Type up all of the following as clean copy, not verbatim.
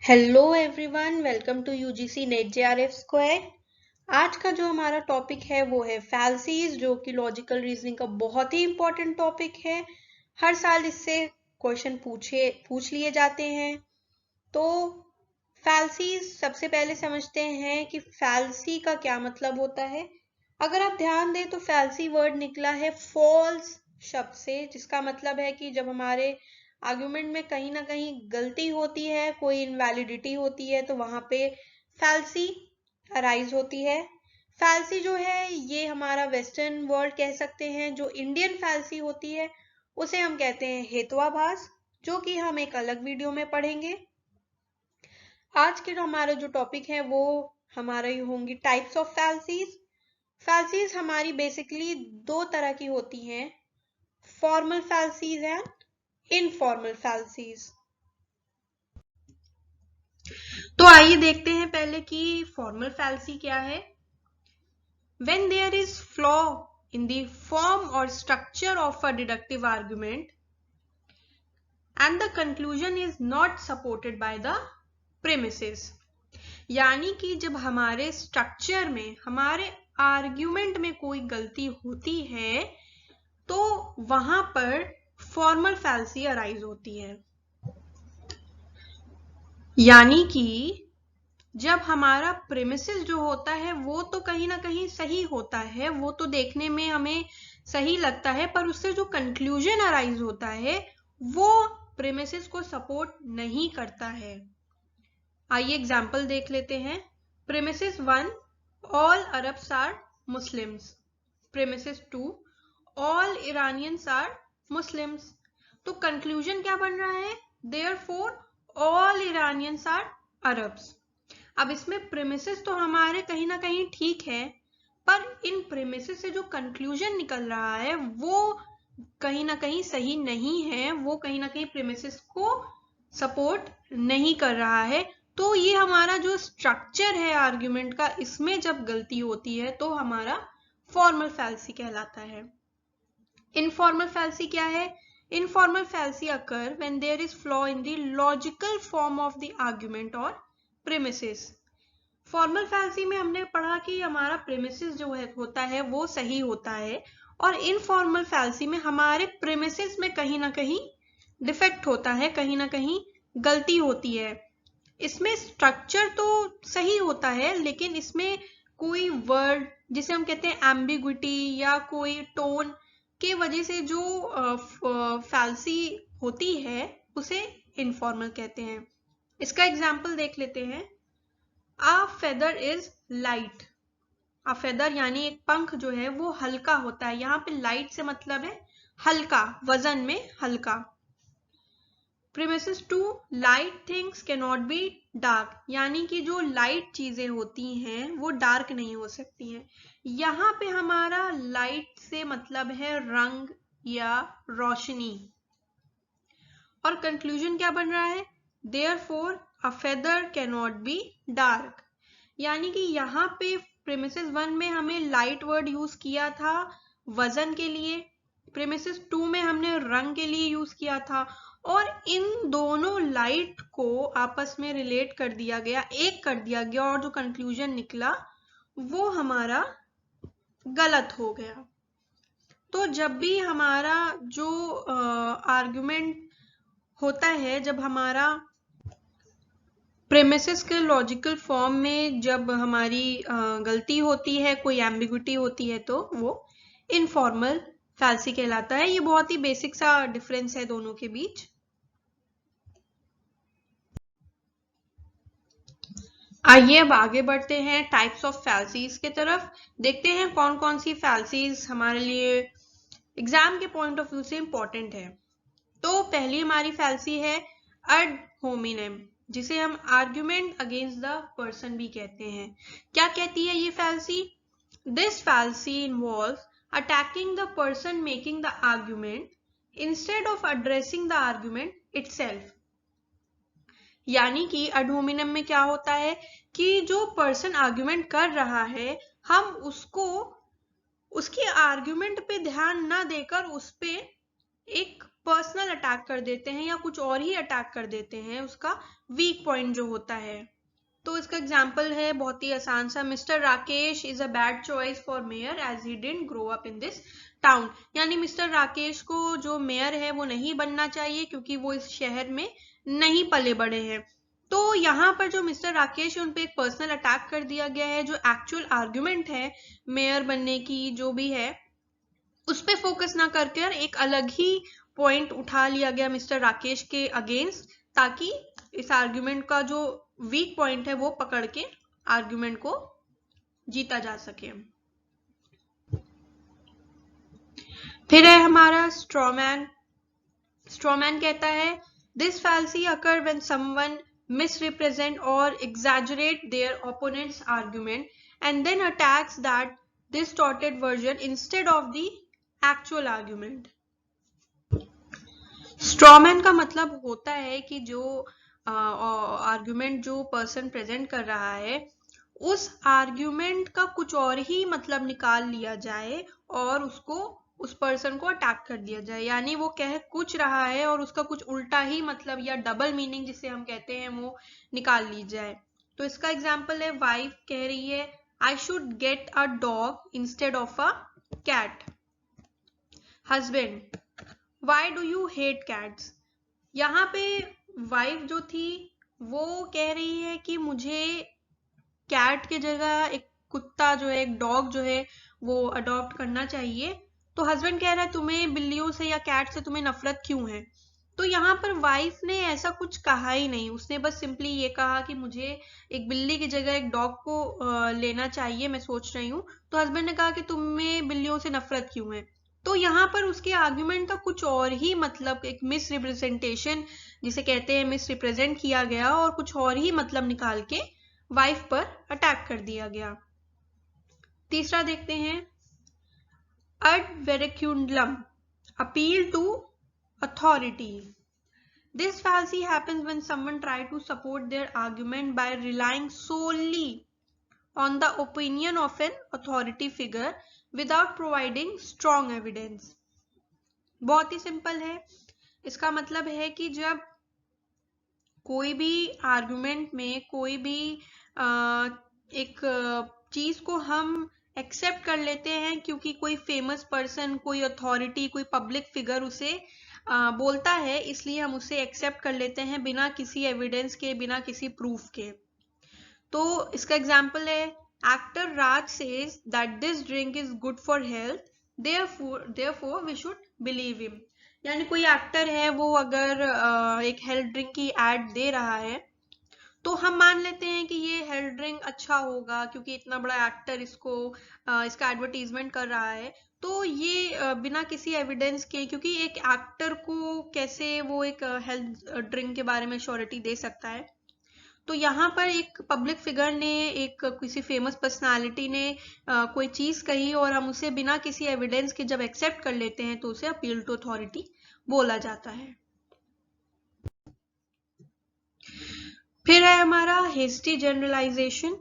Hello everyone, welcome to UGC NET JRF square. आज का जो हमारा टॉपिक है वो है फैल्सीज, जो कि लॉजिकल रीजनिंग का बहुत ही इंपॉर्टेंट टॉपिक है। हर साल इससे क्वेश्चन पूछ लिए जाते हैं। तो फैल्सीज सबसे पहले समझते हैं कि फैल्सी का क्या मतलब होता है। अगर आप ध्यान दें तो फैल्सी वर्ड निकला है फॉल्स शब्द से, जिसका मतलब है कि जब हमारे आर्गुमेंट में कहीं ना कहीं गलती होती है, कोई इनवैलिडिटी होती है, तो वहां पे फैल्सी अराइज होती है। फैल्सी जो है ये हमारा वेस्टर्न वर्ड कह सकते हैं। जो इंडियन फैल्सी होती है उसे हम कहते हैं हेतुआभास, जो कि हम एक अलग वीडियो में पढ़ेंगे। आज के हमारा जो टॉपिक है वो हमारे होंगी टाइप्स ऑफ फैल्सीज। फैल्सीज हमारी बेसिकली दो तरह की होती हैं, फॉर्मल फैल्सीज एंड इनफॉर्मल फैल्सीज। तो आइए देखते हैं पहले कि फॉर्मल फैल्सी क्या है। When there is flaw in the form or structure of a deductive argument and the conclusion is not supported by the premises, यानी कि जब हमारे स्ट्रक्चर में, हमारे आर्ग्यूमेंट में कोई गलती होती है तो वहां पर फॉर्मल फैल्सी अराइज होती है। यानी कि जब हमारा प्रेमिसेस जो होता है वो तो कहीं ना कहीं सही होता है, वो तो देखने में हमें सही लगता है, पर उससे जो कंक्लूजन अराइज होता है वो प्रेमिसेस को सपोर्ट नहीं करता है। आइए एग्जाम्पल देख लेते हैं। Premises 1, all Arabs are Muslims. Premises 2, all Iranians are Muslims. तो कंक्लूजन क्या बन रहा है? Therefore all Iranians are Arabs. अब इसमें प्रेमिसेस तो हमारे कहीं ना कहीं ठीक है, पर इन प्रेमिसेस से जो कंक्लूजन निकल रहा है वो कहीं ना कहीं सही नहीं है, वो कहीं ना कहीं प्रेमिसेस को सपोर्ट नहीं कर रहा है। तो ये हमारा जो स्ट्रक्चर है आर्ग्यूमेंट का, इसमें जब गलती होती है तो हमारा फॉर्मल फैल्सी कहलाता है। इनफॉर्मल फैल्सी क्या है? Informal fallacy occur when there is flaw in the logical form of the argument और प्रेमिसेस। फॉर्मल फैल्सी में हमने पढ़ा कि हमारा प्रेमिसेस जो है होता है वो सही होता है, और इनफॉर्मल फैल्सी में हमारे प्रेमिसेस में कहीं ना कहीं डिफेक्ट होता है, कहीं ना कहीं गलती होती है। इसमें स्ट्रक्चर तो सही होता है, लेकिन इसमें कोई वर्ड जिसे हम कहते हैं एम्बिग्विटी या कोई टोन के वजह से जो फैल्सी होती है उसे इनफॉर्मल कहते हैं। इसका एग्जाम्पल देख लेते हैं। A feather is light. A feather यानी एक पंख जो है वो हल्का होता है। यहाँ पे लाइट से मतलब है हल्का, वजन में हल्का। Premises 2, light things cannot be dark, यानी कि जो लाइट चीजें होती हैं वो डार्क नहीं हो सकती हैं। यहाँ पे हमारा लाइट से मतलब है रंग या रोशनी। और कंक्लूजन क्या बन रहा है? Therefore a feather cannot be dark, यानी कि यहाँ पे प्रेमिसेस 1 में हमें लाइट वर्ड यूज किया था वजन के लिए, प्रेमिसेस 2 में हमने रंग के लिए यूज किया था, और इन दोनों लाइट को आपस में रिलेट कर दिया गया, एक कर दिया गया, और जो कंक्लूजन निकला वो हमारा गलत हो गया। तो जब भी हमारा जो आर्गुमेंट होता है, जब हमारा प्रेमिसेस के लॉजिकल फॉर्म में जब हमारी गलती होती है, कोई एम्बिग्विटी होती है, तो वो इनफॉर्मल फैल्सी कहलाता है। ये बहुत ही बेसिक सा डिफरेंस है दोनों के बीच। आइए अब आगे बढ़ते हैं टाइप्स ऑफ फैल्सीज के तरफ। देखते हैं कौन कौन सी फैल्सीज हमारे लिए एग्जाम के पॉइंट ऑफ व्यू से इंपॉर्टेंट है। तो पहली हमारी फैल्सी है अड होमिनेम, जिसे हम आर्ग्यूमेंट अगेंस्ट द पर्सन भी कहते हैं। क्या कहती है ये fallacy? This fallacy involves attacking the person making the argument instead of addressing the argument itself. यानी कि अड होमिनेम में क्या होता है कि जो पर्सन आर्ग्यूमेंट कर रहा है, हम उसको उसके आर्ग्यूमेंट पे ध्यान ना देकर उस पे एक पर्सनल अटैक कर देते हैं या कुछ और ही अटैक कर देते हैं उसका वीक पॉइंट जो होता है। तो इसका एग्जाम्पल है बहुत ही आसान सा, mister Rakesh is a bad choice for mayor as he didn't grow up in this town. यानी मिस्टर राकेश को जो मेयर है वो नहीं बनना चाहिए क्योंकि वो इस शहर में नहीं पले बड़े हैं। तो यहाँ पर जो मिस्टर राकेश है उन पे एक पर्सनल अटैक कर दिया गया है। जो एक्चुअल आर्ग्यूमेंट है मेयर बनने की जो भी है उस पे फोकस ना करके एक अलग ही पॉइंट उठा लिया गया मिस्टर राकेश के अगेंस्ट, ताकि इस आर्ग्यूमेंट का जो वीक पॉइंट है वो पकड़ के आर्ग्यूमेंट को जीता जा सके। फिर है हमारा स्ट्रॉमैन। स्ट्रॉमैन कहता है this fallacy occur when someone misrepresent or exaggerate their opponent's argument and then attacks that distorted version instead of the actual argument। Straw man का मतलब होता है कि जो आर्ग्यूमेंट जो पर्सन प्रेजेंट कर रहा है उस आर्ग्यूमेंट का कुछ और ही मतलब निकाल लिया जाए और उसको उस पर्सन को अटैक कर दिया जाए। यानी वो कह कुछ रहा है और उसका कुछ उल्टा ही मतलब या डबल मीनिंग जिसे हम कहते हैं वो निकाल ली जाए। तो इसका एग्जाम्पल है, वाइफ कह रही है I should get a dog instead of a cat. Husband why do you hate cats. यहाँ पे वाइफ जो थी वो कह रही है कि मुझे कैट की जगह एक कुत्ता जो है, एक डॉग जो है वो अडॉप्ट करना चाहिए। तो हस्बैंड कह रहा है तुम्हें बिल्लियों से या कैट से तुम्हें नफरत क्यों है। तो यहाँ पर वाइफ ने ऐसा कुछ कहा ही नहीं, उसने बस सिंपली ये कहा कि मुझे एक बिल्ली की जगह एक डॉग को लेना चाहिए, मैं सोच रही हूँ। तो हस्बैंड ने कहा कि तुम्हें बिल्लियों से नफरत क्यों है। तो यहाँ पर उसके आर्ग्यूमेंट का कुछ और ही मतलब, एक मिस रिप्रेजेंटेशन जिसे कहते हैं, मिस रिप्रेजेंट किया गया और कुछ और ही मतलब निकाल के वाइफ पर अटैक कर दिया गया। तीसरा देखते हैं, ad verecundum, appeal to authority. This fallacy happens when someone tries to support their argument by relying solely on the opinion of an authority figure without providing strong evidence। बहुत ही simple है। इसका मतलब है कि जब कोई भी आर्गुमेंट में कोई भी एक चीज को हम एक्सेप्ट कर लेते हैं क्योंकि कोई फेमस पर्सन, कोई अथॉरिटी, कोई पब्लिक फिगर उसे बोलता है, इसलिए हम उसे एक्सेप्ट कर लेते हैं बिना किसी एविडेंस के, बिना किसी प्रूफ के। तो इसका एग्जाम्पल है, actor Raj says that this drink is good for health, therefore we should believe him. यानी कोई एक्टर है वो अगर एक हेल्थ ड्रिंक की एड दे रहा है तो हम मान लेते हैं कि ये हेल्थ ड्रिंक अच्छा होगा क्योंकि इतना बड़ा एक्टर इसका एडवर्टीजमेंट कर रहा है। तो ये बिना किसी एविडेंस के, क्योंकि एक एक्टर को कैसे वो एक हेल्थ ड्रिंक के बारे में श्योरिटी दे सकता है। तो यहाँ पर एक पब्लिक फिगर ने, एक किसी फेमस पर्सनालिटी ने कोई चीज कही और हम उसे बिना किसी एविडेंस के जब एक्सेप्ट कर लेते हैं तो उसे अपील टू अथॉरिटी बोला जाता है। फिर है हमारा हेस्टी जनरलाइजेशन।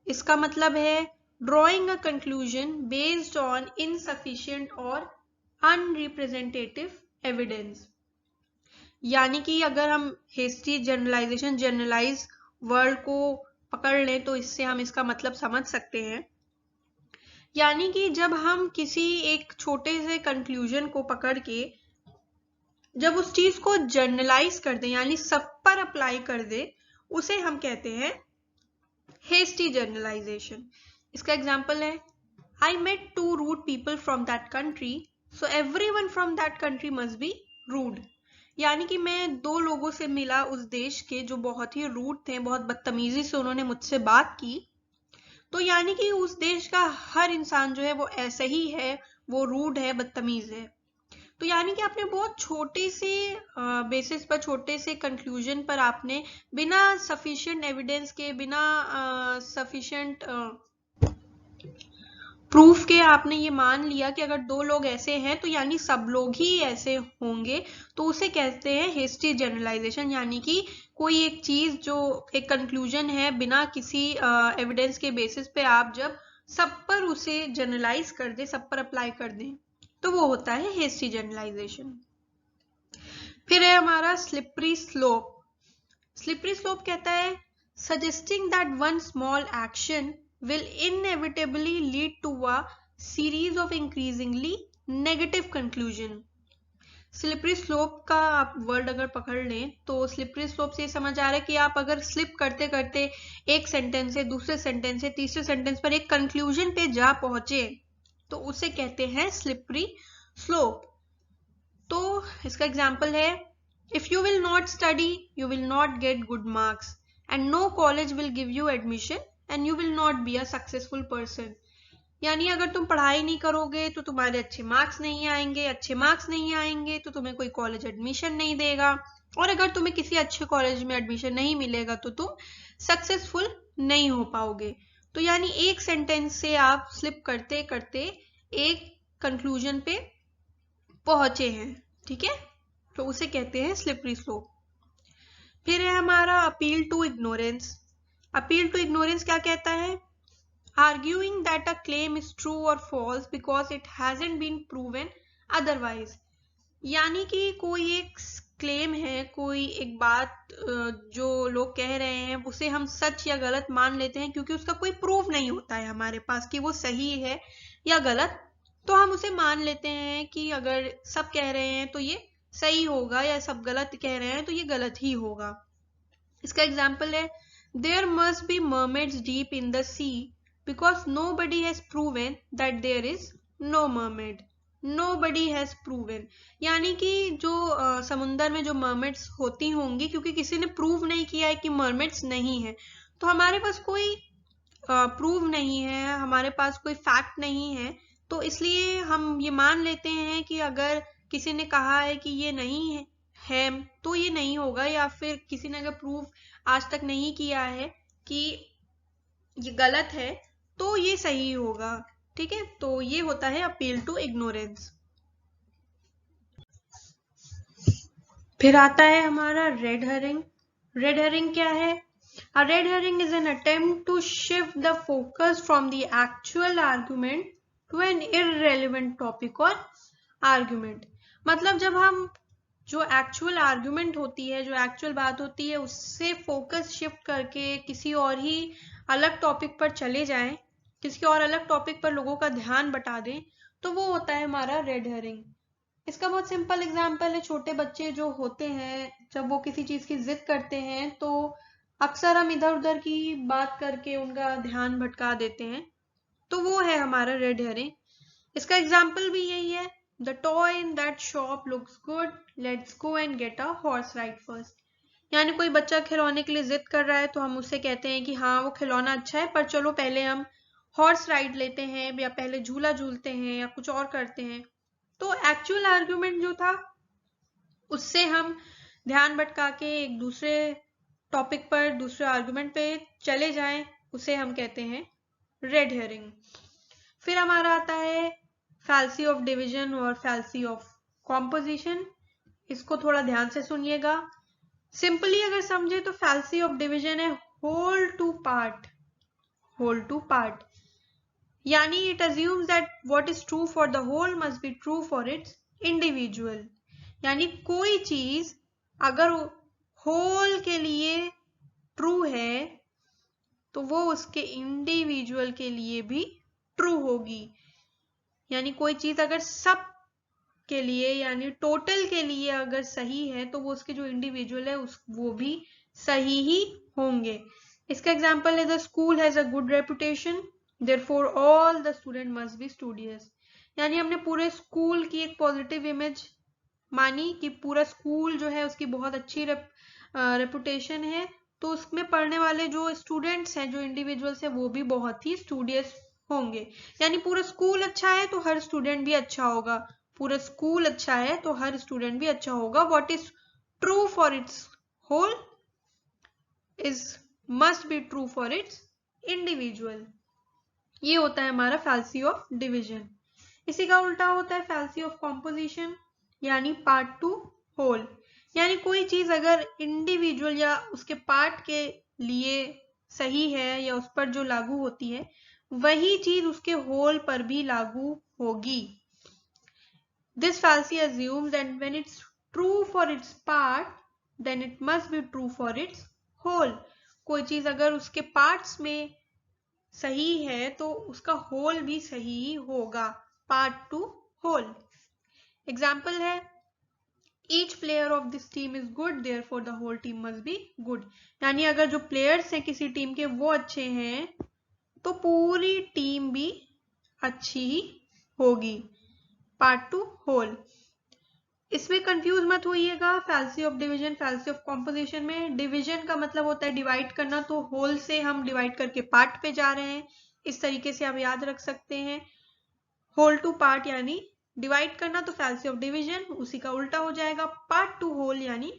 इसका मतलब है drawing a conclusion based on insufficient और अनरिप्रेजेंटेटिव एविडेंस। यानी कि अगर हम हेस्टी जनरलाइजेशन, जनरलाइज वर्ड को पकड़ लें तो इससे हम इसका मतलब समझ सकते हैं। यानी कि जब हम किसी एक छोटे से कंक्लूजन को पकड़ के जब उस चीज को जनरलाइज कर दें, यानी सब पर अप्लाई कर दे, उसे हम कहते हैं हेस्टी जनरलाइजेशन। इसका एग्जाम्पल है, I met 2 rude people from that country so everyone from that country must be rude. यानी कि मैं 2 लोगों से मिला उस देश के जो बहुत ही रूड थे, बहुत बदतमीजी से उन्होंने मुझसे बात की। तो यानी कि उस देश का हर इंसान जो है वो ऐसे ही है, वो रूड है, बदतमीज है। तो यानी कि आपने बहुत छोटे से बेसिस पर, छोटे से कंक्लूजन पर आपने बिना सफिशिएंट एविडेंस के, बिना सफिशिएंट प्रूफ के आपने ये मान लिया कि अगर 2 लोग ऐसे हैं तो यानी सब लोग ही ऐसे होंगे। तो उसे कहते हैं हेस्टी जनरलाइजेशन। यानी कि कोई एक चीज जो एक कंक्लूजन है, बिना किसी एविडेंस के बेसिस पे आप जब सब पर उसे जनरलाइज कर दे, सब पर अप्लाई कर दें, तो वो होता है हेस्टी जनरलाइजेशन। फिर है हमारा स्लिपरी स्लोप। स्लिपरी स्लोप कहता है suggesting that one small action will inevitably lead to a series of increasingly negative conclusion। Slippery slope का आप वर्ड अगर पकड़ लें तो स्लिपरी स्लोप से समझ आ रहा है कि आप अगर स्लिप करते करते एक सेंटेंस से दूसरे सेंटेंस से तीसरे सेंटेंस पर एक कंक्लूजन पे जा पहुंचे तो उसे कहते हैं स्लिपरी स्लोप। तो इसका एग्जाम्पल है if you will not study you will not get good marks and no college will give you admission and you will not be a successful person. यानी अगर तुम पढ़ाई नहीं करोगे तो तुम्हारे अच्छे मार्क्स नहीं आएंगे तो तुम्हें कोई कॉलेज एडमिशन नहीं देगा, और अगर तुम्हें किसी अच्छे कॉलेज में एडमिशन नहीं मिलेगा तो तुम सक्सेसफुल नहीं हो पाओगे। तो यानी एक सेंटेंस से आप स्लिप करते करते एक कंक्लूजन पे पहुंचे हैं, ठीक है, तो उसे कहते हैं स्लिपरी स्लोप। फिर है हमारा appeal to ignorance. Appeal to ignorance क्या कहता है? arguing that a claim is true or false because it hasn't been proven otherwise। यानी कि कोई एक क्लेम है, कोई एक बात जो लोग कह रहे हैं उसे हम सच या गलत मान लेते हैं क्योंकि उसका कोई प्रूफ नहीं होता है हमारे पास कि वो सही है या गलत, तो हम उसे मान लेते हैं कि अगर सब कह रहे हैं तो ये सही होगा या सब गलत कह रहे हैं तो ये गलत ही होगा। इसका एग्जाम्पल है there must be mermaids deep in the sea because nobody has proven that there is no mermaid। nobody has proven यानी कि जो समुंदर में जो मर्मेड्स होती होंगी क्योंकि किसी ने प्रूव नहीं किया है कि मर्मेड्स नहीं है, तो हमारे पास कोई प्रूव नहीं है, हमारे पास कोई फैक्ट नहीं है, तो इसलिए हम ये मान लेते हैं कि अगर किसी ने कहा है कि ये नहीं है तो ये नहीं होगा, या फिर किसी ने अगर प्रूव आज तक नहीं किया है कि ये गलत है तो ये सही होगा, ठीक है। तो ये होता है अपील टू इग्नोरेंस। फिर आता है हमारा रेड हरिंग। रेड हरिंग क्या है? A red herring is an attempt to shift the focus from the actual argument to an irrelevant topic or argument। मतलब जब हम जो एक्चुअल आर्ग्यूमेंट होती है, जो एक्चुअल बात होती है, उससे फोकस शिफ्ट करके किसी और ही अलग टॉपिक पर चले जाएं, किसी और अलग टॉपिक पर लोगों का ध्यान बटा दें, तो वो होता है हमारा रेड हेरिंग। इसका बहुत सिंपल एग्जांपल है, छोटे बच्चे जो होते हैं जब वो किसी चीज की जिद करते हैं तो अक्सर हम इधर उधर की बात करके उनका ध्यान भटका देते हैं, तो वो है हमारा रेड हेरिंग। इसका एग्जाम्पल भी यही है, the toy in that shop looks good, let's go and get a horse ride first. यानी कोई बच्चा खिलौने के लिए जिद कर रहा है तो हम उससे कहते हैं कि हाँ वो खिलौना अच्छा है पर चलो पहले हम हॉर्स राइड लेते हैं, या पहले झूला झूलते हैं, या कुछ और करते हैं। तो एक्चुअल आर्ग्यूमेंट जो था उससे हम ध्यान भटका के एक दूसरे टॉपिक पर, दूसरे आर्ग्यूमेंट पे चले जाएं, उसे हम कहते हैं रेड हेरिंग। फिर हमारा आता है फैल्सी ऑफ डिवीजन और फैल्सी ऑफ कॉम्पोजिशन। इसको थोड़ा ध्यान से सुनिएगा। सिंपली अगर समझे तो फैल्सी ऑफ डिवीजन है whole to part. Whole to part यानी it assumes that what is true for the whole must be true for its individual. यानी कोई चीज अगर होल के लिए ट्रू है तो वो उसके इंडिविजुअल के लिए भी ट्रू होगी। यानी कोई चीज अगर सब के लिए यानी टोटल के लिए अगर सही है तो वो उसके जो इंडिविजुअल है वो भी सही ही होंगे। इसका एग्जाम्पल है the school has a good reputation therefore all the student must be studious. यानी हमने पूरे स्कूल की एक पॉजिटिव इमेज मानी कि पूरा स्कूल जो है उसकी बहुत अच्छी रेपुटेशन है, तो उसमें पढ़ने वाले जो स्टूडेंट्स हैं, जो इंडिविजुअल्स हैं, वो भी बहुत ही स्टूडियस होंगे। यानी पूरा स्कूल अच्छा है तो हर स्टूडेंट भी अच्छा होगा, पूरा स्कूल अच्छा है तो हर स्टूडेंट भी अच्छा होगा। What is true for its whole is must be true for its individual. ये होता है हमारा फैल्सी ऑफ डिवीजन। इसी का उल्टा होता है फैल्सी ऑफ कॉम्पोजिशन, यानी पार्ट टू होल। यानी कोई चीज अगर इंडिविजुअल या उसके पार्ट के लिए सही है या उस पर जो लागू होती है वही चीज उसके होल पर भी लागू होगी। This fallacy assumes that when it's true for its part then it must be true for its whole. कोई चीज अगर उसके पार्ट्स में सही है तो उसका होल भी सही ही होगा, पार्ट टू होल। एग्जाम्पल है each player of this team is good therefore the whole team must be good। यानी अगर जो प्लेयर्स हैं किसी टीम के वो अच्छे हैं तो पूरी टीम भी अच्छी ही होगी, पार्ट टू होल। इसमें कंफ्यूज मत होइएगा फैल्सी ऑफ डिवीजन फैल्सी ऑफ कॉम्पोजिशन में। डिवीजन का मतलब होता है डिवाइड करना, तो होल से हम डिवाइड करके पार्ट पे जा रहे हैं, इस तरीके से आप याद रख सकते हैं। होल टू पार्ट यानी डिवाइड करना तो फैल्सी ऑफ डिवीजन, उसी का उल्टा हो जाएगा पार्ट टू होल यानी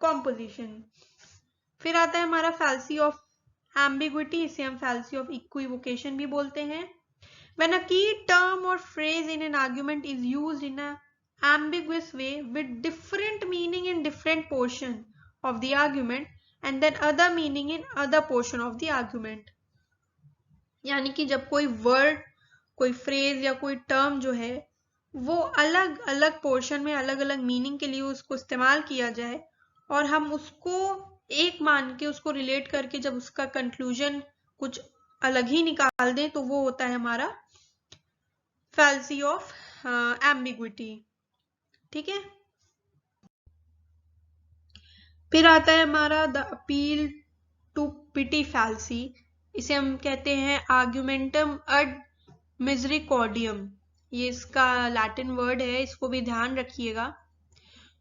कॉम्पोजिशन। फिर आता है हमारा फैल्सी ऑफ एम्बिग्विटी, इसे हम फैल्सी ऑफ इक्विवोकेशन भी बोलते हैं। When a key term or phrase in an argument is used in an ambiguous way with different meaning in different portion of the argument and then other meaning in other portion of the argument, यानी कि जब कोई word, कोई phrase या कोई term जो है वो अलग अलग पोर्शन में अलग अलग मीनिंग के लिए उसको इस्तेमाल किया जाए और हम उसको एक मान के उसको रिलेट करके जब उसका कंक्लूजन कुछ अलग ही निकाल दें तो वो होता है हमारा फैल्सी ऑफ एम्बिग्विटी। ठीक है, फिर आता है हमारा द अपील टू पिटी फैल्सी, इसे हम कहते हैं आर्ग्यूमेंटम अड मिजरिकॉर्डियम, ये इसका लैटिन वर्ड है, इसको भी ध्यान रखिएगा।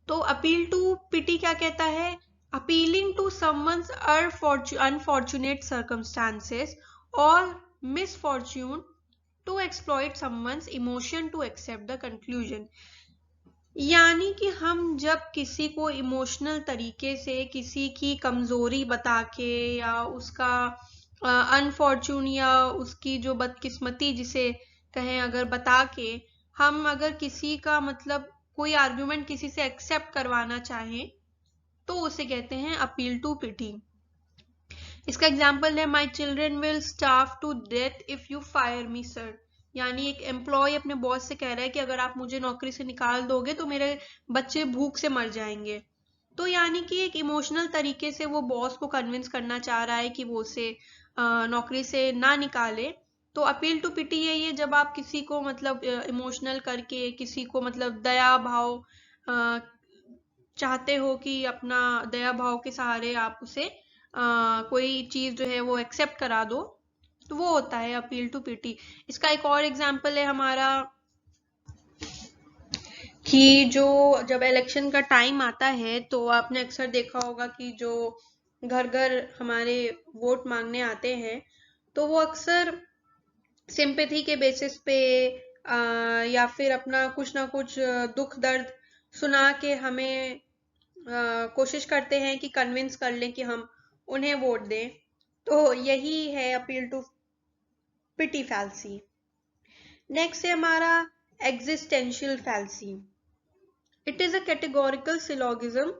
तो अपील टू पिटी क्या कहता है, appealing to someone's unfortunate circumstances और misfortune to exploit someone's emotion to accept the conclusion. यानी कि हम जब किसी को इमोशनल तरीके से किसी की कमजोरी बता के या उसका अनफॉर्चून या उसकी जो बदकिस्मती जिसे कहें अगर बता के हम अगर किसी का मतलब कोई आर्ग्यूमेंट किसी से एक्सेप्ट करवाना चाहें तो उसे कहते हैं अपील टू पिटी। इसका एग्जाम्पल है my children will starve to death if you fire me sir, यानी एक एम्प्लॉय अपने बॉस से कह रहा है कि अगर आप मुझे नौकरी से निकाल दोगे तो मेरे बच्चे भूख से मर जाएंगे। तो यानी कि एक इमोशनल तरीके से वो बॉस को कन्विंस करना चाह रहा है कि वो उसे नौकरी से ना निकाले। तो अपील टू पिटी ये जब आप किसी को मतलब इमोशनल करके किसी को मतलब दया भाव चाहते हो कि अपना दया भाव के सहारे आप उसे कोई चीज जो है वो एक्सेप्ट करा दो, तो वो होता है अपील टू पिटी। इसका एक और एग्जाम्पल है हमारा कि जो जब इलेक्शन का टाइम आता है तो आपने अक्सर देखा होगा कि जो घर घर हमारे वोट मांगने आते हैं तो वो अक्सर सिंपैथी के बेसिस पे या फिर अपना कुछ ना कुछ दुख दर्द सुना के हमें कोशिश करते हैं कि कन्विंस कर लें कि हम उन्हें वोट दें। तो यही है appeal to pity fallacy. Next है हमारा existential fallacy. It is a categorical syllogism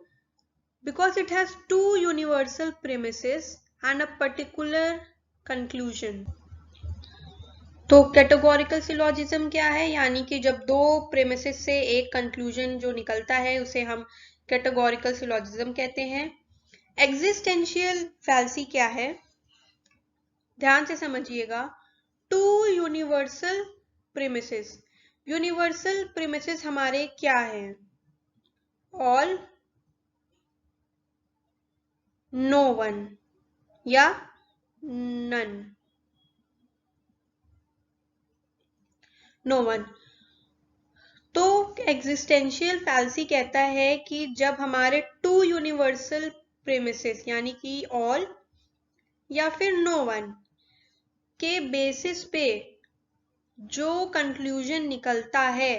because it has two universal premises and a particular conclusion। तो कैटेगोरिकल सिलोजिज्म क्या है, यानी कि जब दो प्रेमिसेस से एक कंक्लूजन जो निकलता है उसे हम कैटेगोरिकल सिलोजिज्म कहते हैं। एग्जिस्टेंशियल फैल्सी क्या है, ध्यान से समझिएगा। Two universal premises, universal premises हमारे क्या हैं, ऑल, नो वन या नन, नो वन। तो एग्जिस्टेंशियल फैल्सी कहता है कि जब हमारे टू यूनिवर्सल प्रेमिसेस यानी कि ऑल या फिर नो वन के बेसिस पे जो कंक्लूजन निकलता है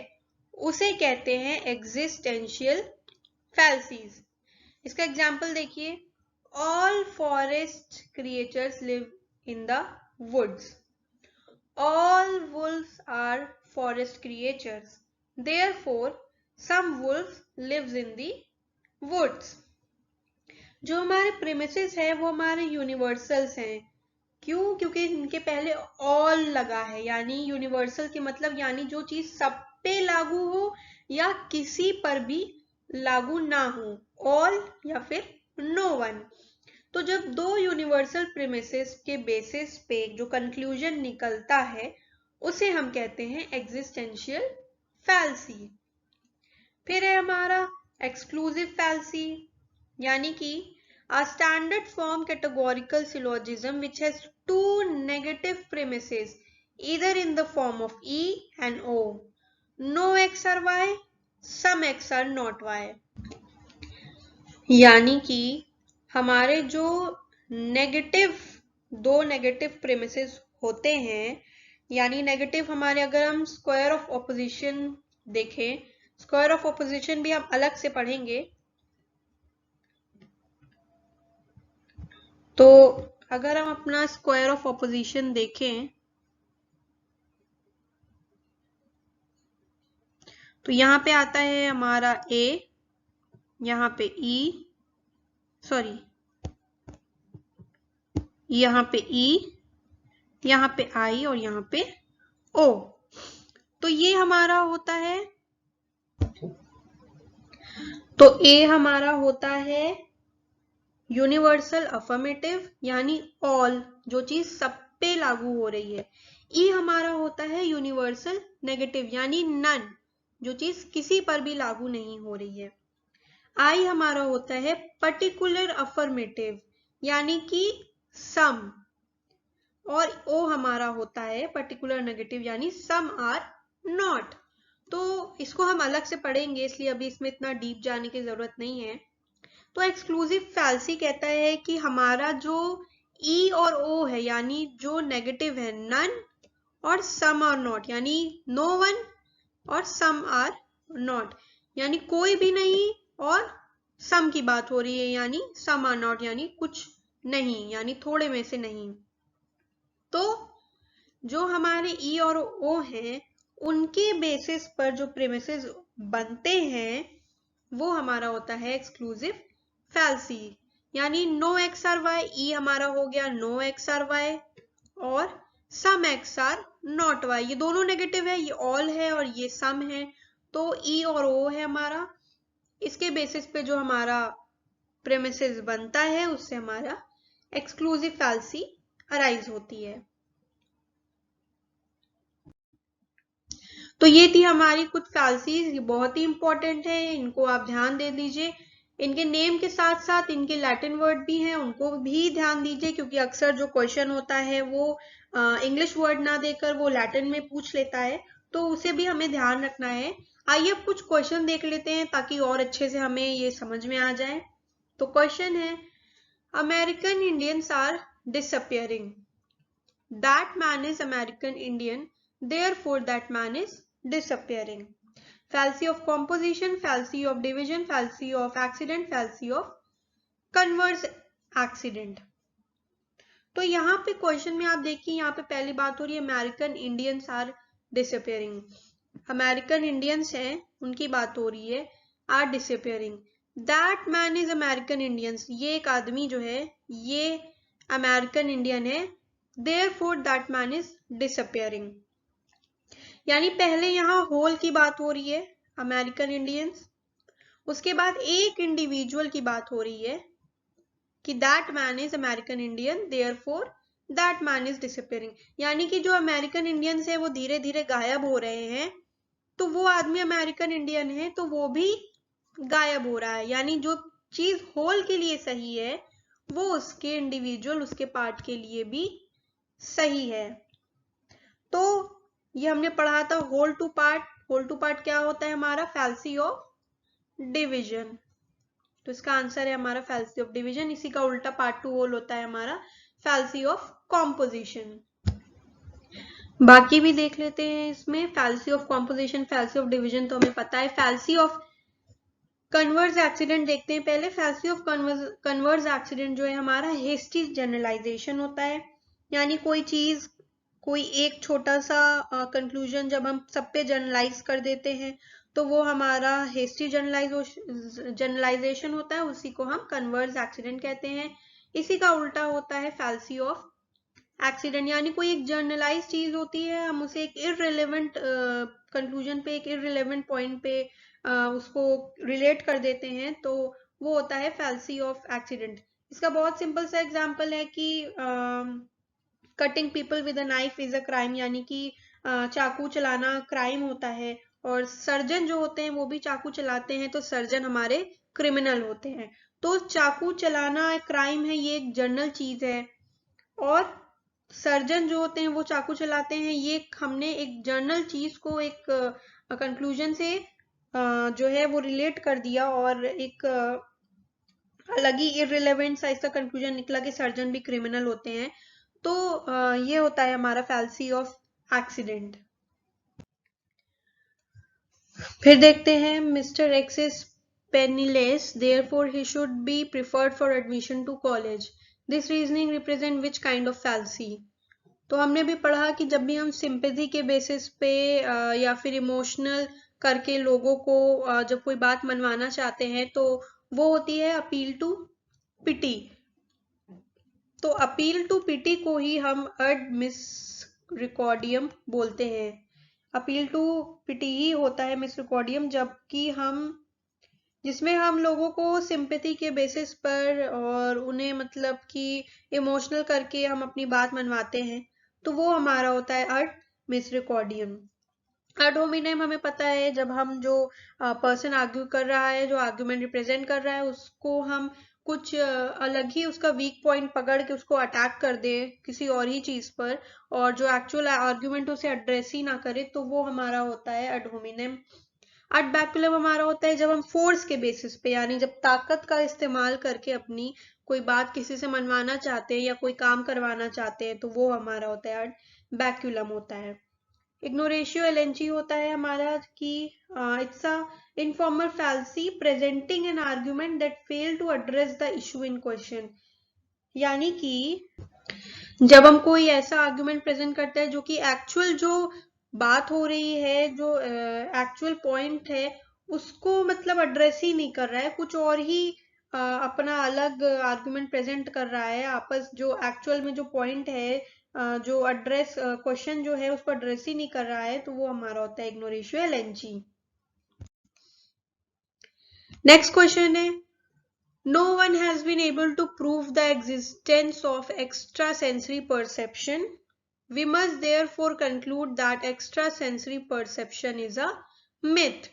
उसे कहते हैं एग्जिस्टेंशियल फैल्सीज। इसका एग्जाम्पल देखिए, all forest creatures live in the woods, all wolves are forest creatures, therefore some wolves lives in the woods। जो हमारे प्रेमिसेस है वो हमारे यूनिवर्सल्स हैं, क्यों, क्योंकि इनके पहले ऑल लगा है, यानी यूनिवर्सल के मतलब यानी जो चीज सब पे लागू हो या किसी पर भी लागू ना हो, ऑल या फिर नो वन। तो जब दो यूनिवर्सल प्रीमिसेस के बेसिस पे जो कंक्लूजन निकलता है उसे हम कहते हैं एग्जिस्टेंशियल फैल्सी। फिर है हमारा एक्सक्लूसिव फैल्सी, यानी कि a standard form categorical syllogism which has two negative premises either in the form of E and O, no X or Y, some X or not Y। यानी कि हमारे जो दो नेगेटिव प्रेमिसेस होते हैं, यानी नेगेटिव हमारे, अगर हम स्क्वायर ऑफ ऑपोजिशन देखें, स्क्वायर ऑफ ऑपोजिशन भी हम अलग से पढ़ेंगे, तो अगर हम अपना स्क्वायर ऑफ ऑपोजिशन देखें तो यहाँ पे आता है हमारा A, यहाँ पे E, सॉरी यहाँ पे E, यहाँ पे I और यहाँ पे O। तो ये हमारा होता है, तो A हमारा होता है यूनिवर्सल अफर्मेटिव, यानी ऑल, जो चीज सब पे लागू हो रही है। E हमारा होता है यूनिवर्सल नेगेटिव, यानी नन, जो चीज किसी पर भी लागू नहीं हो रही है। I हमारा होता है पर्टिकुलर अफर्मेटिव, यानी कि सम, और O हमारा होता है पर्टिकुलर नेगेटिव, यानी सम आर नॉट। तो इसको हम अलग से पढ़ेंगे, इसलिए अभी इसमें इतना डीप जाने की जरूरत नहीं है। तो एक्सक्लूसिव फैल्सी कहता है कि हमारा जो E और O है, यानी जो नेगेटिव है नन और सम आर नॉट, यानी नो वन और सम आर नॉट, यानी कोई भी नहीं और सम की बात हो रही है, यानी सम आर नॉट, यानी कुछ नहीं, यानी थोड़े में से नहीं। तो जो हमारे E और O हैं उनके बेसिस पर जो प्रीमिसेस बनते हैं वो हमारा होता है एक्सक्लूसिव फैल्सी, यानी no X are Y, E हमारा हो गया नो एक्स आर वाई और some X are not Y, ये दोनों नेगेटिव है, ये ऑल है और ये सम है, तो E और O है हमारा। इसके बेसिस पे जो हमारा प्रेमिसेस बनता है उससे हमारा एक्सक्लूसिव फैल्सी अराइज होती है। तो ये थी हमारी कुछ फैल्सीज, ये बहुत ही इंपॉर्टेंट है, इनको आप ध्यान दे दीजिए। इनके नेम के साथ साथ इनके लैटिन वर्ड भी हैं, उनको भी ध्यान दीजिए, क्योंकि अक्सर जो क्वेश्चन होता है वो इंग्लिश वर्ड ना देकर वो लैटिन में पूछ लेता है, तो उसे भी हमें ध्यान रखना है। आइए अब कुछ क्वेश्चन देख लेते हैं ताकि और अच्छे से हमें ये समझ में आ जाए। तो क्वेश्चन है, American Indians are disappearing, that man is American Indian, therefore that man is disappearing। Fallacy of composition, fallacy of division, fallacy of accident, fallacy of converse accident। तो यहाँ पे क्वेश्चन में आप देखिए, यहाँ पे पहली बात हो रही है American Indians are disappearing, American Indians हैं उनकी बात हो रही है, are disappearing. That man is American Indians, ये एक आदमी जो है ये अमेरिकन इंडियन है, therefore that man is disappearing। यानी पहले यहाँ होल की बात हो रही है अमेरिकन इंडियंस, उसके बाद एक इंडिविजुअल की बात हो रही है कि that man is American Indian, therefore that man is disappearing, यानी कि जो अमेरिकन इंडियंस है वो धीरे धीरे गायब हो रहे हैं, तो वो आदमी अमेरिकन इंडियन है तो वो भी गायब हो रहा है, यानी जो चीज होल के लिए सही है वो उसके इंडिविजुअल, उसके पार्ट के लिए भी सही है। तो ये हमने पढ़ा था whole to part, whole to part क्या होता है हमारा, फैल्सी ऑफ डिवीजन, तो इसका आंसर है हमारा फैल्सी ऑफ डिवीजन। इसी का उल्टा पार्ट टू होल होता है हमारा फैल्सी ऑफ कॉम्पोजिशन। बाकी भी देख लेते हैं इसमें, फैल्सी of composition, fallacy of division तो हमें पता है। फैल्सी ऑफ कन्वर्स एक्सीडेंट देखते हैं पहले। फैल्सी ऑफ कन्वर्स एक्सीडेंट जो है हमारा हेस्टी जनरलाइजेशन होता है, यानी कोई चीज, कोई एक छोटा सा कंक्लूजन जब हम सब पे जनरलाइज कर देते हैं तो वो हमारा हेस्टी जनरलाइजेशन होता है, उसी को हम कन्वर्स एक्सीडेंट कहते हैं। इसी का उल्टा होता है फैल्सी ऑफ एक्सीडेंट, यानी कोई एक जनरलाइज चीज होती है, हम उसे एक इररिलेवेंट कंक्लूजन पे, एक इररिलेवेंट पॉइंट पे उसको रिलेट कर देते हैं, तो वो होता है फैल्सी ऑफ एक्सीडेंट। इसका बहुत सिंपल सा एग्जांपल है कि cutting people with a knife is a crime, यानी कि चाकू चलाना क्राइम होता है। और सर्जन जो होते हैं वो भी चाकू चलाते हैं, तो सर्जन हमारे क्रिमिनल होते हैं। तो चाकू चलाना क्राइम है, ये एक जनरल चीज है, और सर्जन जो होते हैं वो चाकू चलाते हैं, ये हमने एक जर्नल चीज को एक कंक्लूजन से जो है वो रिलेट कर दिया, और एक अलग ही इररिलेवेंट सा इसका कंक्लूजन निकला कि सर्जन भी क्रिमिनल होते हैं। तो ये होता है हमारा फैल्सी ऑफ एक्सीडेंट। फिर देखते हैं, mister x is penniless, therefore he should be preferred for admission to college. This reasoning represent which kind of fallacy? तो हमने भी पढ़ा कि जब भी हम सिंपैथी के बेसिस पे या फिर इमोशनल करके लोगों को जब कोई बात मनवाना चाहते हैं, तो वो होती है अपील टू पिटी। तो अपील टू पिटी को ही हम अड मिसरिकॉर्डियम बोलते हैं। अपील टू पिटी ही होता है मिसरिकॉर्डियम, जबकि जिसमें हम लोगों को सिंपैथी के बेसिस पर और उन्हें मतलब कि इमोशनल करके हम अपनी बात मनवाते हैं, तो वो हमारा होता है अड मिसरिकॉर्डियम। अड होमिनेम हमें पता है, जब हम जो पर्सन आर्ग्यू कर रहा है, जो आर्ग्यूमेंट रिप्रेजेंट कर रहा है, उसको हम कुछ अलग ही उसका वीक पॉइंट पकड़ के उसको अटैक कर दे किसी और ही चीज पर, और जो एक्चुअल आर्ग्यूमेंट उसे एड्रेस ही ना करे, तो वो हमारा होता है अड होमिनेम। अड बैकुलम हमारा होता है जब हम फोर्स के बेसिस पे, यानी जब ताकत का इस्तेमाल करके अपनी कोई बात किसी से मनवाना चाहते हैं या कोई काम करवाना चाहते हैं, तो वो हमारा होता है अड बैकुलम होता है। इग्नोरेशियो एलेंची होता है हमारा कि it's a informal fallacy presenting an argument that fail to address the issue in question. यानी कि जब हम कोई ऐसा आर्ग्यूमेंट प्रेजेंट करते हैं जो कि एक्चुअल जो बात हो रही है, जो एक्चुअल पॉइंट है, उसको मतलब एड्रेस ही नहीं कर रहा है, कुछ और ही अपना अलग आर्ग्यूमेंट प्रेजेंट कर रहा है, आपस जो एक्चुअल में जो पॉइंट है, जो एड्रेस क्वेश्चन जो है उसको एड्रेस ही नहीं कर रहा है, तो वो हमारा होता है इग्नोरेशियो एलेंची। नेक्स्ट क्वेश्चन है, no one has been able to prove the existence of extrasensory perception. We must therefore conclude that extrasensory perception is a myth.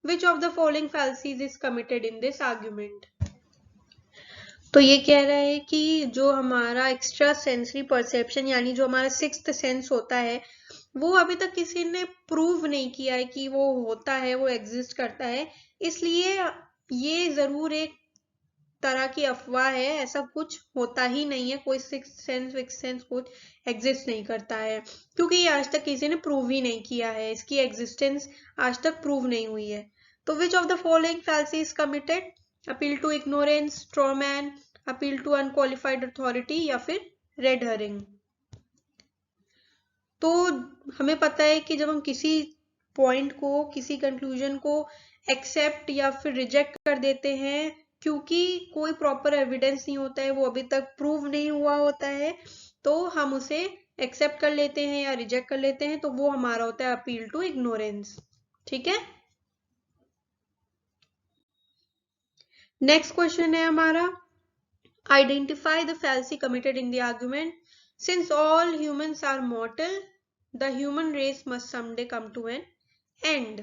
Which of the following fallacies is committed in this argument? तो ये कह रहा है कि जो हमारा extra sensory perception यानी जो हमारा सिक्स्थ सेंस होता है, वो अभी तक किसी ने प्रूव नहीं किया है कि वो होता है, वो एग्जिस्ट करता है, इसलिए ये जरूर एक तरह की अफवाह है, ऐसा कुछ होता ही नहीं है, कोई सिक्स्थ सेंस विक्स सेंस कुछ एग्जिस्ट नहीं करता है, क्योंकि ये आज तक किसी ने प्रूव ही नहीं किया है, इसकी एग्जिस्टेंस आज तक प्रूव नहीं हुई है। तो which of the following fallacy is committed? Appeal to ignorance, strawman, appeal to unqualified authority, या फिर रेड हरिंग। तो हमें पता है कि जब हम किसी पॉइंट को, किसी कंक्लूजन को एक्सेप्ट या फिर रिजेक्ट कर देते हैं, क्योंकि कोई प्रॉपर एविडेंस नहीं होता है, वो अभी तक प्रूव नहीं हुआ होता है, तो हम उसे एक्सेप्ट कर लेते हैं या रिजेक्ट कर लेते हैं, तो वो हमारा होता है अपील टू इग्नोरेंस। ठीक है, नेक्स्ट क्वेश्चन है हमारा, identify the fallacy committed in the argument. Since all humans are mortal, the human race must someday come to an end.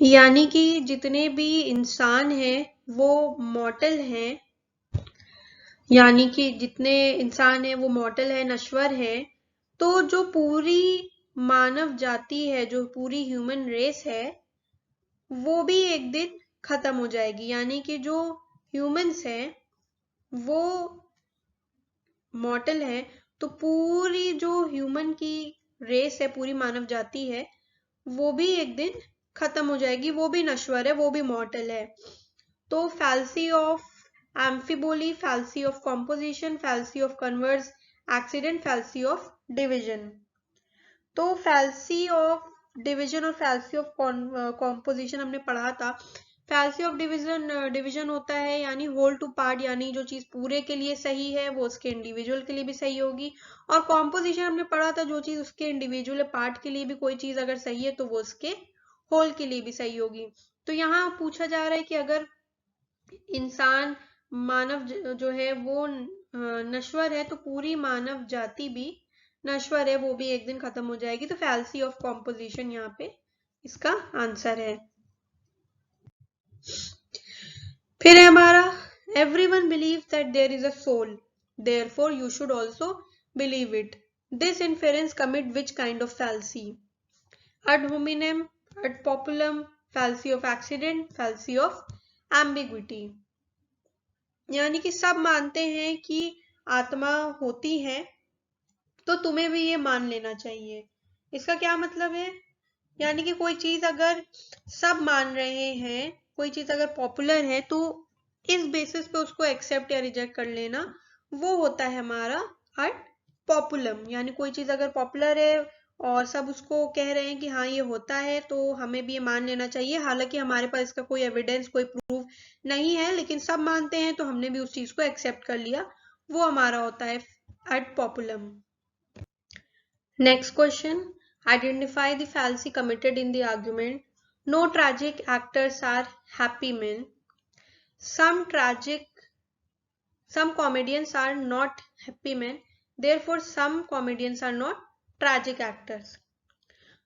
यानी कि जितने भी इंसान हैं वो मॉर्टल हैं, यानी कि जितने इंसान हैं वो मॉर्टल है, नश्वर है, तो जो पूरी मानव जाति है, जो पूरी ह्यूमन रेस है, वो भी एक दिन खत्म हो जाएगी। यानी कि जो ह्यूमंस हैं वो मॉर्टल है, तो पूरी जो ह्यूमन की रेस है, पूरी मानव जाति है, वो भी एक दिन खत्म हो जाएगी, वो भी नश्वर है, वो भी मॉर्टल है। तो fallacy of amphiboly, fallacy of composition, fallacy of converse accident, fallacy of division. तो फैल्सी ऑफ डिविजन और फैल्सी ऑफ कॉम्पोजिशन हमने पढ़ा था। फैल्सी ऑफ डिवीजन होता है यानी होल टू पार्ट, यानी जो चीज पूरे के लिए सही है वो उसके इंडिविजुअल के लिए भी सही होगी। और कॉम्पोजिशन हमने पढ़ा था, जो चीज उसके इंडिविजुअल पार्ट के लिए भी कोई चीज अगर सही है तो वो उसके होल के लिए भी सही होगी। तो यहाँ पूछा जा रहा है कि अगर इंसान मानव जो है वो नश्वर है तो पूरी मानव जाति भी नश्वर है, वो भी एक दिन खत्म हो जाएगी। तो फैल्सी ऑफ कॉम्पोजिशन यहाँ पे इसका आंसर है। फिर है हमारा everyone believes that there is a soul, therefore you should also believe it. This inference commit which kind of fallacy? Ad hominem, ad populum, fallacy of accident, fallacy of ambiguity. यानी कि सब मानते हैं कि आत्मा होती है तो तुम्हें भी ये मान लेना चाहिए। इसका क्या मतलब है? यानी कि कोई चीज अगर सब मान रहे हैं, कोई चीज अगर पॉपुलर है तो इस बेसिस पे उसको एक्सेप्ट या रिजेक्ट कर लेना, वो होता है हमारा ad populum। यानी कोई चीज अगर पॉपुलर है और सब उसको कह रहे हैं कि हाँ ये होता है तो हमें भी ये मान लेना चाहिए, हालांकि हमारे पास इसका कोई एविडेंस, कोई प्रूफ नहीं है, लेकिन सब मानते हैं तो हमने भी उस चीज को एक्सेप्ट कर लिया, वो हमारा होता है ad populum। Next question. Identify the fallacy committed in the argument. No tragic actors are happy men. Some comedians are not happy men. Therefore, some comedians are not tragic actors.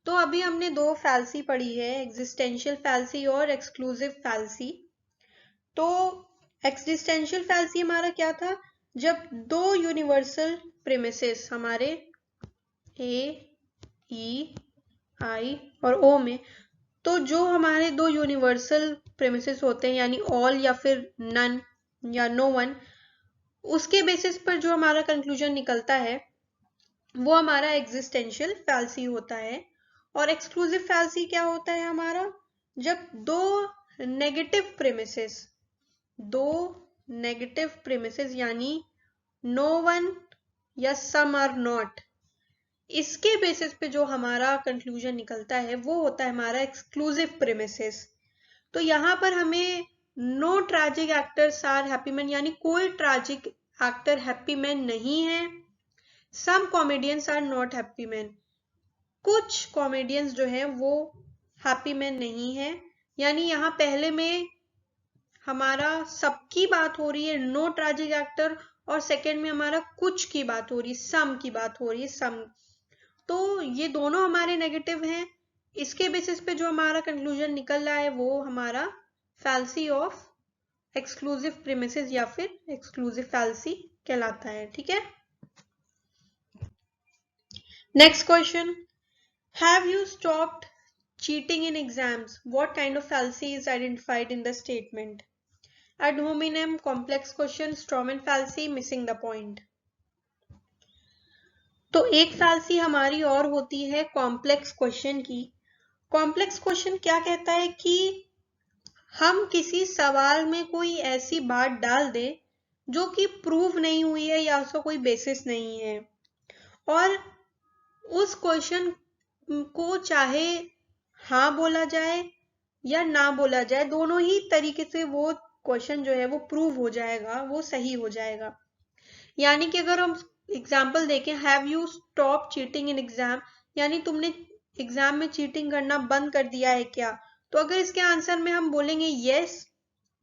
तो अभी हमने दो फैल्सी पढ़ी है, एग्जिस्टेंशियल फैल्सी और exclusive फैल्सी। तो existential फैल्सी हमारा क्या था? जब दो यूनिवर्सल प्रीमिसेस हमारे ए, ई, आई और ओ में, तो जो हमारे दो यूनिवर्सल प्रीमिसेस होते हैं यानी ऑल या फिर नन या नो वन, उसके बेसिस पर जो हमारा कंक्लूजन निकलता है वो हमारा एग्जिस्टेंशियल फैल्सी होता है। और एक्सक्लूसिव फैल्सी क्या होता है हमारा? जब दो नेगेटिव प्रीमिसेस यानी नो वन या सम आर नॉट, इसके बेसिस पे जो हमारा कंक्लूजन निकलता है वो होता है हमारा एक्सक्लूसिव प्रीमिसेस। तो यहाँ पर हमें no tragic actors are happy man, यानी कोई ट्रैजिक एक्टर हैप्पी मैन नहीं है। Some comedians are not happy man, कुछ कॉमेडियंस जो है वो हैप्पी मैन नहीं है। यानी यहाँ पहले में हमारा सबकी बात हो रही है, नो ट्रैजिक एक्टर, और सेकंड में हमारा कुछ की बात हो रही है, सम की बात हो रही है, सम। तो ये दोनों हमारे नेगेटिव हैं। इसके बेसिस पे जो हमारा कंक्लूजन निकल रहा है वो हमारा फैल्सी ऑफ एक्सक्लूसिव प्रीमिसेस या फिर एक्सक्लूसिव फैल्सी कहलाता है। ठीक है। Next question, have you stopped cheating in exams? What kind of fallacy is identified in the statement? Ad hominem, complex question, Strawman fallacy, missing the point. तो एक फैल्सी हमारी और होती है कॉम्प्लेक्स क्वेश्चन की। कॉम्प्लेक्स क्वेश्चन क्या कहता है कि हम किसी सवाल में कोई ऐसी बात डाल दें जो कि प्रूव नहीं हुई है या उसका कोई बेसिस नहीं है, और उस क्वेश्चन को चाहे हाँ बोला जाए या ना बोला जाए, दोनों ही तरीके से वो क्वेश्चन जो है वो प्रूव हो जाएगा, वो सही हो जाएगा। यानी कि अगर हम एग्जाम्पल देखें, have you stop cheating in exam, यानी तुमने एग्जाम में चीटिंग करना बंद कर दिया है क्या? तो अगर इसके आंसर में हम बोलेंगे यस,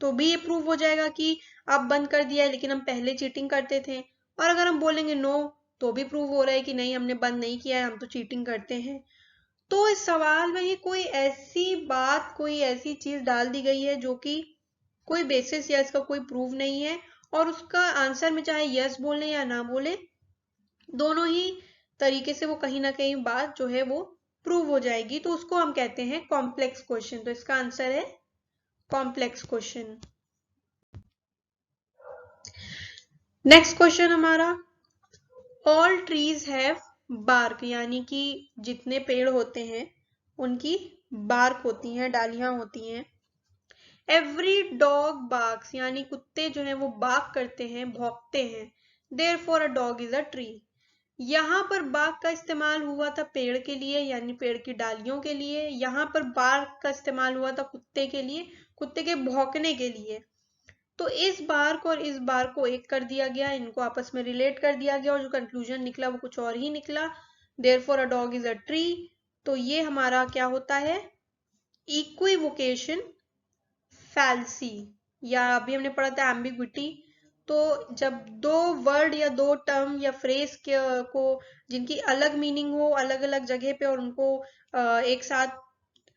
तो भी ये प्रूव हो जाएगा कि आप बंद कर दिया है, लेकिन हम पहले चीटिंग करते थे। और अगर हम बोलेंगे नो, तो भी प्रूव हो रहा है कि नहीं, हमने बंद नहीं किया है, हम तो चीटिंग करते हैं। तो इस सवाल में ही कोई ऐसी बात, कोई ऐसी चीज डाल दी गई है जो कि कोई बेसिस या इसका कोई प्रूफ नहीं है, और उसका आंसर में चाहे यस बोले या ना बोले, दोनों ही तरीके से वो कहीं ना कहीं बात जो है वो प्रूव हो जाएगी। तो उसको हम कहते हैं कॉम्प्लेक्स क्वेश्चन। तो इसका आंसर है कॉम्प्लेक्स क्वेश्चन। नेक्स्ट क्वेश्चन हमारा, ऑल ट्रीज हैव बार्क, यानी कि जितने पेड़ होते हैं उनकी बार्क होती हैं, डालियां होती हैं। एवरी डॉग बार्क्स, यानी कुत्ते जो हैं वो बार्क करते हैं, भौंकते हैं। Therefore a dog is a tree. यहाँ पर बार्क का इस्तेमाल हुआ था पेड़ के लिए, यानी पेड़ की डालियों के लिए। यहाँ पर बार्क का इस्तेमाल हुआ था कुत्ते के लिए। कुत्ते के भौंकने के लिए। तो इस बार को और इस बार को एक कर दिया गया, इनको आपस में रिलेट कर दिया गया और जो कंक्लूजन निकला वो कुछ और ही निकला। Therefore a dog is a tree. तो ये हमारा क्या होता है, इक्विवोकेशन फैल्सी, या अभी हमने पढ़ा था एम्बिग्विटी। तो जब दो वर्ड या दो टर्म या फ्रेज को जिनकी अलग मीनिंग हो अलग अलग जगह पे, और उनको एक साथ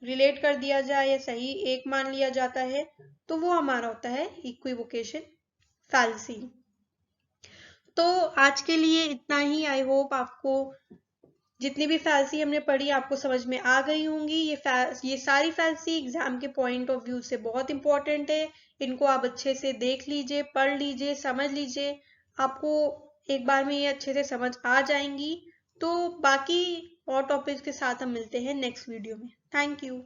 रिलेट कर दिया जाए या सही एक मान लिया जाता है, तो वो हमारा होता है इक्विवोकेशन फैल्सी। तो आज के लिए इतना ही। आई होप आपको जितनी भी फैल्सी हमने पढ़ी आपको समझ में आ गई होंगी। ये सारी फैल्सी एग्जाम के पॉइंट ऑफ व्यू से बहुत इंपॉर्टेंट है। इनको आप अच्छे से देख लीजिए, पढ़ लीजिए, समझ लीजिए, आपको एक बार में ये अच्छे से समझ आ जाएंगी। तो बाकी और टॉपिक्स के साथ हम मिलते हैं नेक्स्ट वीडियो में। Thank you.